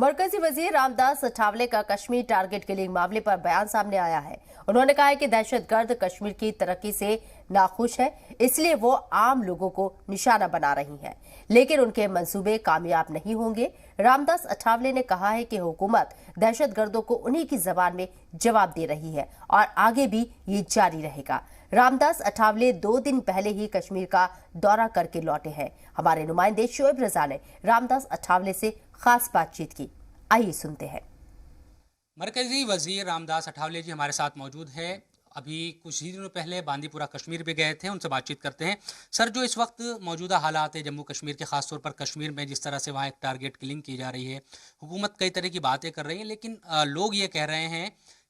मरकजी वजीर रामदास अठावले का कश्मीर टारगेट किलिंग मामले पर बयान सामने आया है। उन्होंने कहा है कि दहशतगर्द कश्मीर की तरक्की से नाखुश है, इसलिए वो आम लोगों को निशाना बना रही हैं, लेकिन उनके मंसूबे कामयाब नहीं होंगे। रामदास अठावले ने कहा है कि हुकूमत दहशतगर्दों को उन्हीं की जबान में जवाब दे रही है और आगे भी ये जारी रहेगा। रामदास अठावले 2 दिन पहले ही कश्मीर का दौरा करके लौटे हैं। हमारे नुमाइंदे शोएब रजा ने रामदास अठावले से खास बातचीत की, आइए सुनते हैं। मरकजी वजीर रामदास अठावले जी हमारे साथ मौजूद है। अभी कुछ ही दिनों पहले बांदीपुरा कश्मीर भी गए थे, उनसे बातचीत करते हैं। सर, जो इस वक्त मौजूदा हालात है जम्मू कश्मीर के, खासतौर पर कश्मीर में जिस तरह से वहाँ एक टारगेट किलिंग की जा रही है, हुकूमत कई तरह की बातें कर रही है, लेकिन लोग ये कह रहे हैं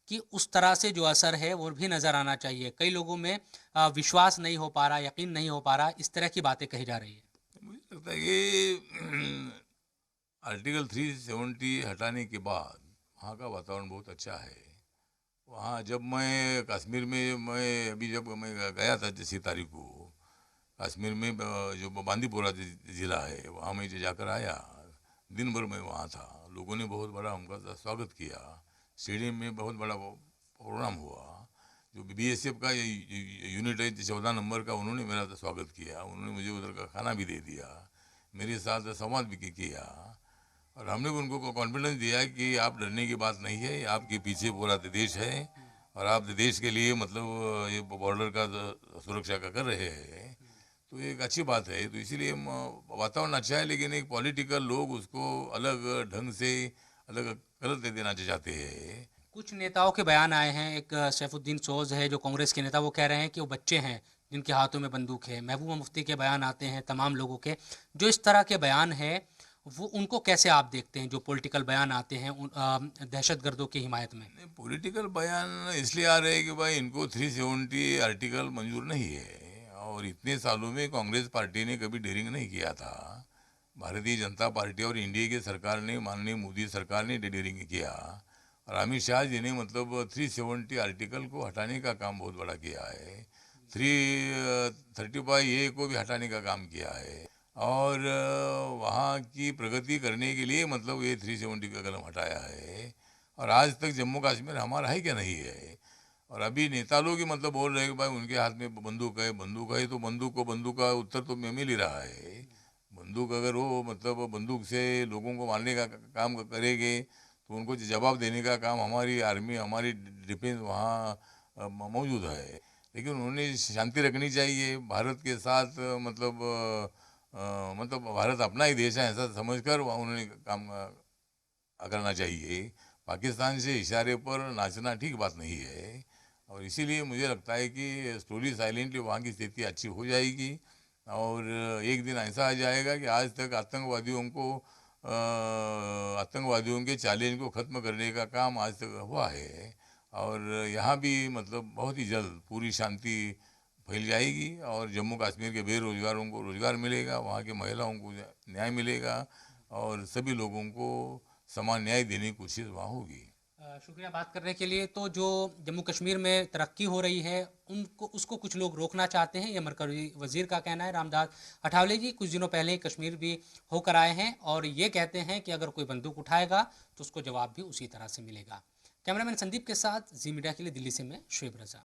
कि उस तरह से जो असर है वो भी नज़र आना चाहिए। कई लोगों में विश्वास नहीं हो पा रहा, यकीन नहीं हो पा रहा, इस तरह की बातें कही जा रही है। मुझे लगता है कि आर्टिकल 370 हटाने के बाद वहाँ का वातावरण बहुत अच्छा है। वहाँ जब मैं कश्मीर में अभी जब मैं गया था 10 तारीख को कश्मीर में, जो बांदीपुरा ज़िला है, वहाँ मैं जो जाकर आया, दिन भर मैं वहाँ था। लोगों ने बहुत बड़ा उनका स्वागत किया। स्टेडियम में बहुत बड़ा प्रोग्राम हुआ। जो BSF का यूनिट है 14 नंबर का, उन्होंने मेरा स्वागत किया। उन्होंने मुझे उधर का खाना भी दे दिया, मेरे साथ संवाद भी किया और हमने उनको कॉन्फिडेंस दिया कि आप डरने की बात नहीं है, आपके पीछे पूरा देश है और आप देश के लिए मतलब ये बॉर्डर का सुरक्षा का कर रहे हैं, तो एक अच्छी बात है। तो इसीलिए वातावरण अच्छा है, लेकिन एक पॉलिटिकल लोग उसको अलग ढंग से अलग गलत देना चाहते हैं। कुछ नेताओं के बयान आए हैं। एक सैफुद्दीन सोज है जो कांग्रेस के नेता, वो कह रहे हैं कि वो बच्चे हैं जिनके हाथों में बंदूक है। महबूबा मुफ्ती के बयान आते हैं, तमाम लोगों के। जो इस तरह के बयान है वो उनको कैसे आप देखते हैं, जो पॉलिटिकल बयान आते हैं दहशतगर्दों की हिमायत में? पॉलिटिकल बयान इसलिए आ रहे हैं कि भाई इनको 370 आर्टिकल मंजूर नहीं है और इतने सालों में कांग्रेस पार्टी ने कभी डेयरिंग नहीं किया था। भारतीय जनता पार्टी और इंडिया की सरकार ने, माननीय मोदी सरकार ने डेयरिंग किया और अमित शाह जी ने मतलब 370 आर्टिकल को हटाने का काम बहुत बड़ा किया है। 335A को भी हटाने का काम किया है और वहाँ की प्रगति करने के लिए मतलब ये 370 का कलम हटाया है। और आज तक जम्मू कश्मीर हमारा है क्या नहीं है। और अभी नेता लोग ही मतलब बोल रहे हैं कि भाई उनके हाथ में बंदूक है, बंदूक है, तो बंदूक का उत्तर तो मिल ही रहा है। बंदूक अगर वो मतलब बंदूक से लोगों को मारने का काम करेंगे तो उनको जवाब देने का काम हमारी आर्मी, हमारी डिफेंस वहाँ मौजूद है। लेकिन उन्होंने शांति रखनी चाहिए भारत के साथ, मतलब भारत अपना ही देश है ऐसा समझकर उन्होंने काम करना चाहिए। पाकिस्तान से इशारे पर नाचना ठीक बात नहीं है और इसीलिए मुझे लगता है कि स्लोली साइलेंटली वहाँ की स्थिति अच्छी हो जाएगी और एक दिन ऐसा आ जाएगा कि आज तक आतंकवादियों के चैलेंज को ख़त्म करने का काम आज तक हुआ है और यहाँ भी मतलब बहुत ही जल्द पूरी शांति फैल जाएगी और जम्मू कश्मीर के बेरोजगारों को रोजगार मिलेगा, वहाँ के महिलाओं को न्याय मिलेगा और सभी लोगों को समान न्याय देने की कोशिश वहाँ होगी। शुक्रिया बात करने के लिए। तो जो जम्मू कश्मीर में तरक्की हो रही है उसको कुछ लोग रोकना चाहते हैं, ये मरकजी वजीर का कहना है। रामदास अठावले जी कुछ दिनों पहले कश्मीर भी होकर आए हैं और ये कहते हैं कि अगर कोई बंदूक उठाएगा तो उसको जवाब भी उसी तरह से मिलेगा। कैमरामैन संदीप के साथ जी मीडिया के लिए दिल्ली से मैं शोएब रजा।